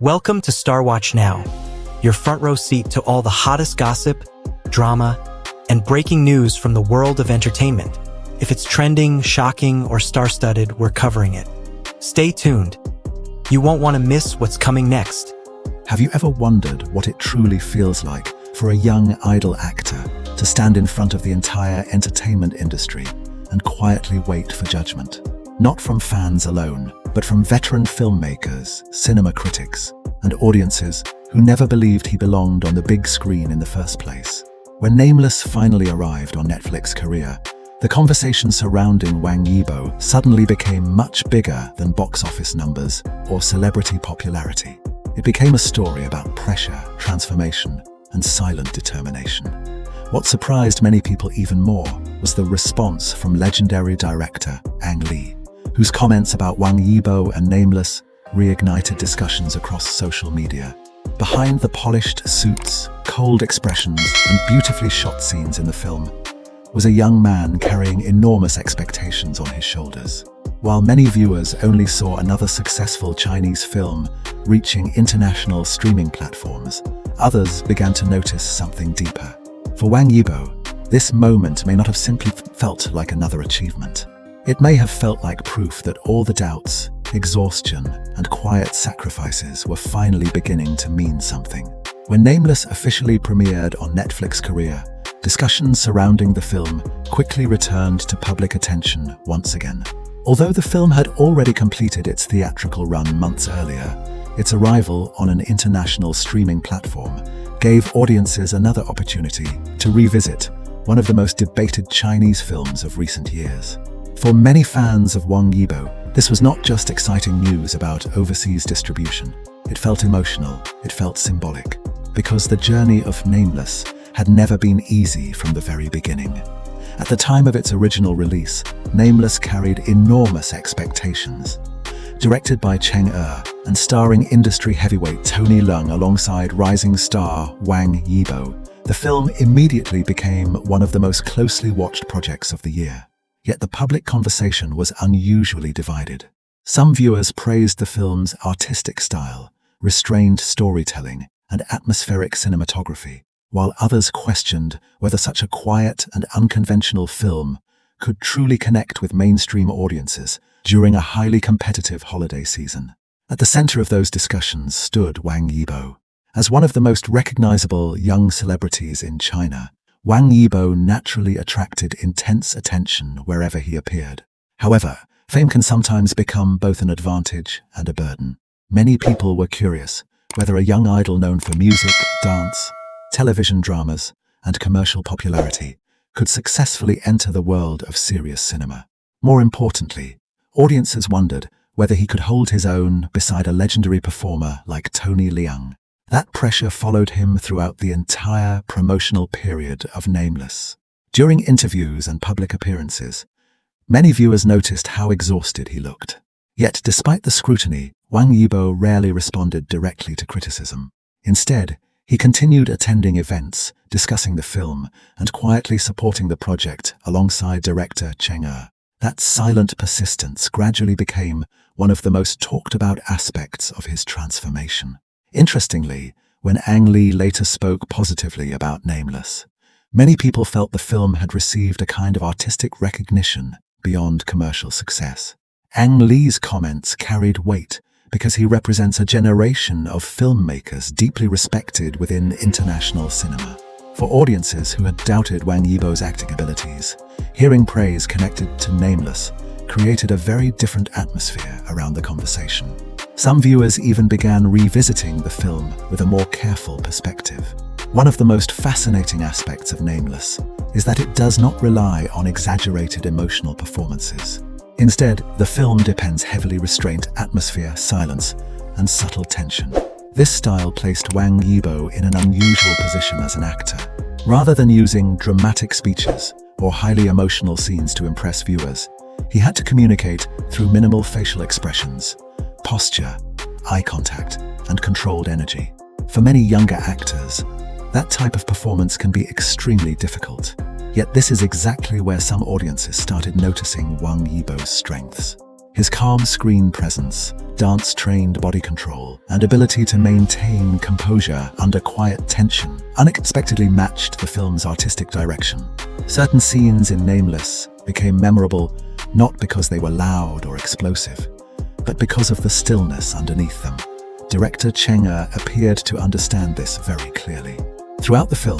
Welcome to StarWatch Now, your front row seat to all the hottest gossip, drama, and breaking news from the world of entertainment. If it's trending, shocking, or star-studded, we're covering it. Stay tuned. You won't want to miss what's coming next. Have you ever wondered what it truly feels like for a young idol actor to stand in front of the entire entertainment industry and quietly wait for judgment? Not from fans alone, but from veteran filmmakers, cinema critics, and audiences who never believed he belonged on the big screen in the first place. When Nameless finally arrived on Netflix Korea, the conversation surrounding Wang Yibo suddenly became much bigger than box office numbers or celebrity popularity. It became a story about pressure, transformation, and silent determination. What surprised many people even more was the response from legendary director Ang Lee, whose comments about Wang Yibo and Nameless reignited discussions across social media. Behind the polished suits, cold expressions, and beautifully shot scenes in the film was a young man carrying enormous expectations on his shoulders. While many viewers only saw another successful Chinese film reaching international streaming platforms, others began to notice something deeper. For Wang Yibo, this moment may not have simply felt like another achievement. It may have felt like proof that all the doubts, exhaustion, and quiet sacrifices were finally beginning to mean something. When Nameless officially premiered on Netflix Korea, discussions surrounding the film quickly returned to public attention once again. Although the film had already completed its theatrical run months earlier, its arrival on an international streaming platform gave audiences another opportunity to revisit one of the most debated Chinese films of recent years. For many fans of Wang Yibo, this was not just exciting news about overseas distribution. It felt emotional, it felt symbolic, because the journey of Nameless had never been easy from the very beginning. At the time of its original release, Nameless carried enormous expectations. Directed by Cheng and starring industry heavyweight Tony Leung alongside rising star Wang Yibo, the film immediately became one of the most closely watched projects of the year. Yet the public conversation was unusually divided. Some viewers praised the film's artistic style, restrained storytelling, and atmospheric cinematography, while others questioned whether such a quiet and unconventional film could truly connect with mainstream audiences during a highly competitive holiday season. At the center of those discussions stood Wang Yibo. As one of the most recognizable young celebrities in China, Wang Yibo naturally attracted intense attention wherever he appeared. However, fame can sometimes become both an advantage and a burden. Many people were curious whether a young idol known for music, dance, television dramas, and commercial popularity could successfully enter the world of serious cinema. More importantly, audiences wondered whether he could hold his own beside a legendary performer like Tony Leung. That pressure followed him throughout the entire promotional period of Nameless. During interviews and public appearances, many viewers noticed how exhausted he looked. Yet, despite the scrutiny, Wang Yibo rarely responded directly to criticism. Instead, he continued attending events, discussing the film, and quietly supporting the project alongside director Cheng. That silent persistence gradually became one of the most talked about aspects of his transformation. Interestingly, when Ang Lee later spoke positively about Nameless, many people felt the film had received a kind of artistic recognition beyond commercial success. Ang Lee's comments carried weight because he represents a generation of filmmakers deeply respected within international cinema. For audiences who had doubted Wang Yibo's acting abilities, hearing praise connected to Nameless created a very different atmosphere around the conversation. Some viewers even began revisiting the film with a more careful perspective. One of the most fascinating aspects of Nameless is that it does not rely on exaggerated emotional performances. Instead, the film depends heavily on restraint, atmosphere, silence, and subtle tension. This style placed Wang Yibo in an unusual position as an actor. Rather than using dramatic speeches or highly emotional scenes to impress viewers, he had to communicate through minimal facial expressions, posture, eye contact, and controlled energy. For many younger actors, that type of performance can be extremely difficult. Yet this is exactly where some audiences started noticing Wang Yibo's strengths. His calm screen presence, dance-trained body control, and ability to maintain composure under quiet tension unexpectedly matched the film's artistic direction. Certain scenes in Nameless became memorable not because they were loud or explosive, but because of the stillness underneath them. Director Cheng appeared to understand this very clearly. Throughout the film,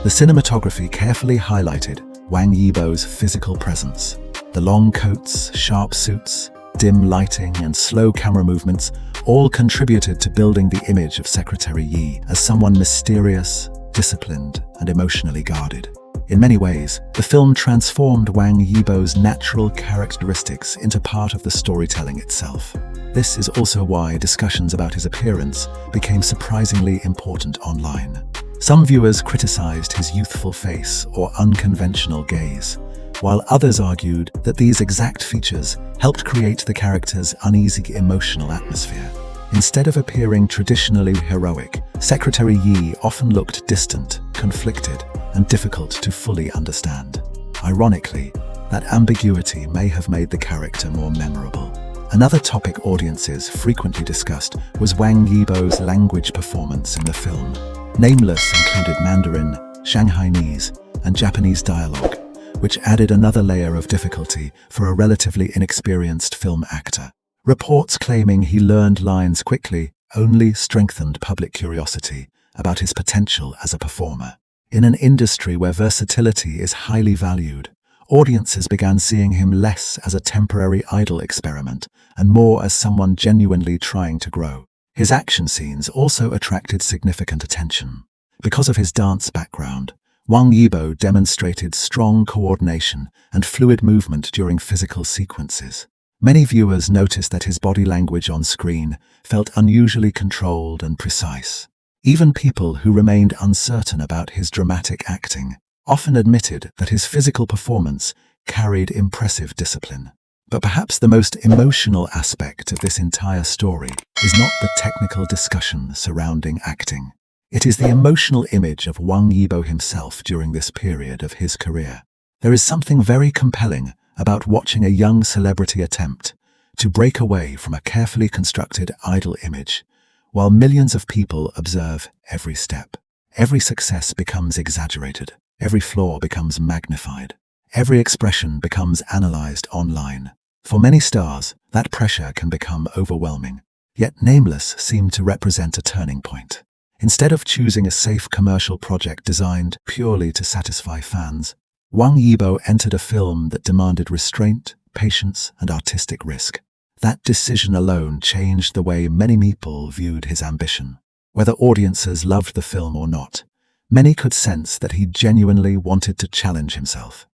the cinematography carefully highlighted Wang Yibo's physical presence. The long coats, sharp suits, dim lighting, and slow camera movements all contributed to building the image of Secretary Yi as someone mysterious, disciplined, and emotionally guarded. In many ways, the film transformed Wang Yibo's natural characteristics into part of the storytelling itself. This is also why discussions about his appearance became surprisingly important online. Some viewers criticized his youthful face or unconventional gaze, while others argued that these exact features helped create the character's uneasy emotional atmosphere. Instead of appearing traditionally heroic, Secretary Yi often looked distant, conflicted, and difficult to fully understand. Ironically, that ambiguity may have made the character more memorable. Another topic audiences frequently discussed was Wang Yibo's language performance in the film. Nameless included Mandarin, Shanghainese, and Japanese dialogue, which added another layer of difficulty for a relatively inexperienced film actor. Reports claiming he learned lines quickly only strengthened public curiosity about his potential as a performer. In an industry where versatility is highly valued, audiences began seeing him less as a temporary idol experiment and more as someone genuinely trying to grow. His action scenes also attracted significant attention. Because of his dance background, Wang Yibo demonstrated strong coordination and fluid movement during physical sequences. Many viewers noticed that his body language on screen felt unusually controlled and precise. Even people who remained uncertain about his dramatic acting often admitted that his physical performance carried impressive discipline. But perhaps the most emotional aspect of this entire story is not the technical discussion surrounding acting. It is the emotional image of Wang Yibo himself during this period of his career. There is something very compelling about watching a young celebrity attempt to break away from a carefully constructed idol image, while millions of people observe every step. Every success becomes exaggerated, every flaw becomes magnified, every expression becomes analyzed online. For many stars, that pressure can become overwhelming. Yet Nameless seemed to represent a turning point. Instead of choosing a safe commercial project designed purely to satisfy fans, Wang Yibo entered a film that demanded restraint, patience, and artistic risk. That decision alone changed the way many people viewed his ambition. Whether audiences loved the film or not, many could sense that he genuinely wanted to challenge himself.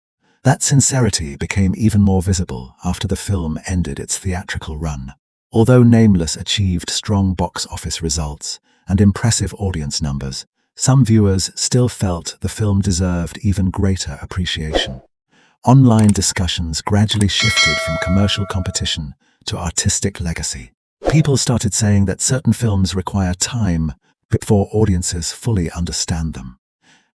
That sincerity became even more visible after the film ended its theatrical run. Although Nameless achieved strong box office results and impressive audience numbers, some viewers still felt the film deserved even greater appreciation. Online discussions gradually shifted from commercial competition to artistic legacy. People started saying that certain films require time before audiences fully understand them.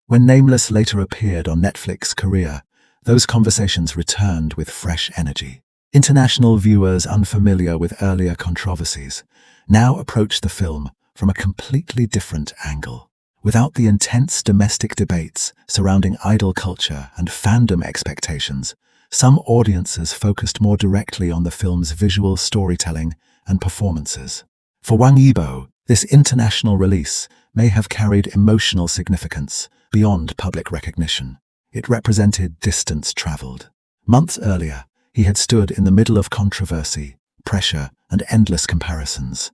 When Nameless later appeared on Netflix Korea, those conversations returned with fresh energy. International viewers unfamiliar with earlier controversies now approached the film from a completely different angle. Without the intense domestic debates surrounding idol culture and fandom expectations, some audiences focused more directly on the film's visual storytelling and performances. For Wang Yibo, this international release may have carried emotional significance beyond public recognition. It represented distance traveled. Months earlier, he had stood in the middle of controversy, pressure, and endless comparisons.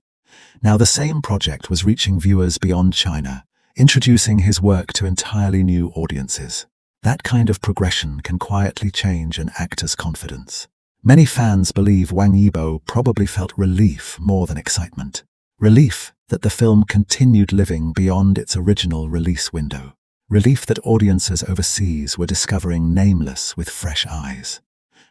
Now the same project was reaching viewers beyond China, introducing his work to entirely new audiences. That kind of progression can quietly change an actor's confidence. Many fans believe Wang Yibo probably felt relief more than excitement. Relief that the film continued living beyond its original release window. Relief that audiences overseas were discovering Nameless with fresh eyes.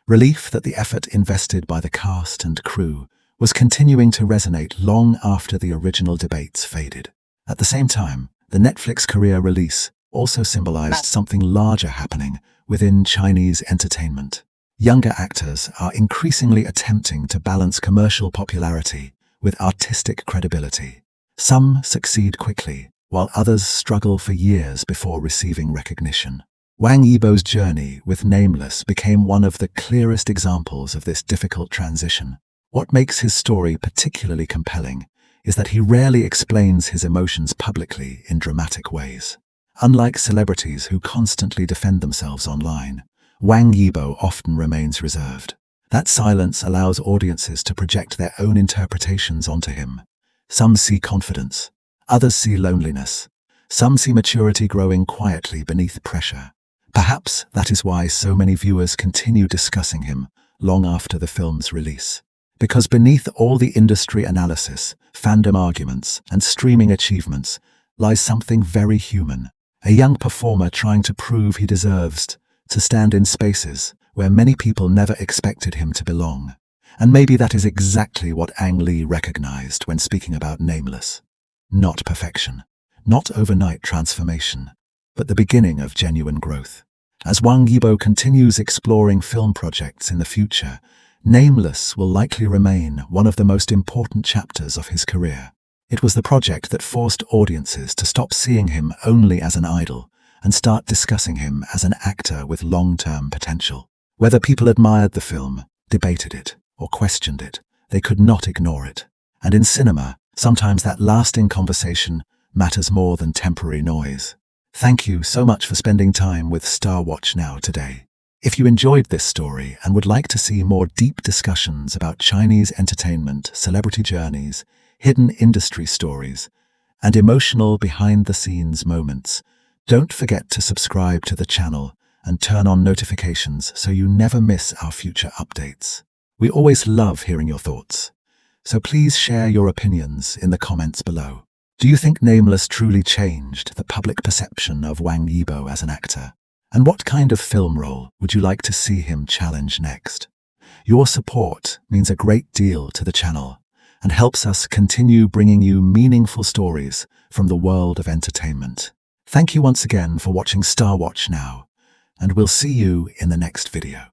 Relief that the effort invested by the cast and crew was continuing to resonate long after the original debates faded. At the same time, the Netflix Korea release also symbolized something larger happening within Chinese entertainment. Younger actors are increasingly attempting to balance commercial popularity with artistic credibility. Some succeed quickly, while others struggle for years before receiving recognition. Wang Yibo's journey with Nameless became one of the clearest examples of this difficult transition. What makes his story particularly compelling is that he rarely explains his emotions publicly in dramatic ways. Unlike celebrities who constantly defend themselves online, Wang Yibo often remains reserved. That silence allows audiences to project their own interpretations onto him. Some see confidence, others see loneliness, some see maturity growing quietly beneath pressure. Perhaps that is why so many viewers continue discussing him long after the film's release. Because beneath all the industry analysis, fandom arguments, and streaming achievements lies something very human. A young performer trying to prove he deserves to stand in spaces where many people never expected him to belong. And maybe that is exactly what Ang Lee recognized when speaking about Nameless. Not perfection, not overnight transformation, but the beginning of genuine growth. As Wang Yibo continues exploring film projects in the future, Nameless will likely remain one of the most important chapters of his career. It was the project that forced audiences to stop seeing him only as an idol and start discussing him as an actor with long-term potential. Whether people admired the film, debated it, or questioned it, they could not ignore it. And in cinema, sometimes that lasting conversation matters more than temporary noise. Thank you so much for spending time with StarWatch Now today. If you enjoyed this story and would like to see more deep discussions about Chinese entertainment, celebrity journeys, hidden industry stories, and emotional behind-the-scenes moments, don't forget to subscribe to the channel and turn on notifications so you never miss our future updates. We always love hearing your thoughts, so please share your opinions in the comments below. Do you think Nameless truly changed the public perception of Wang Yibo as an actor? And what kind of film role would you like to see him challenge next? Your support means a great deal to the channel and helps us continue bringing you meaningful stories from the world of entertainment. Thank you once again for watching StarWatch Now, and we'll see you in the next video.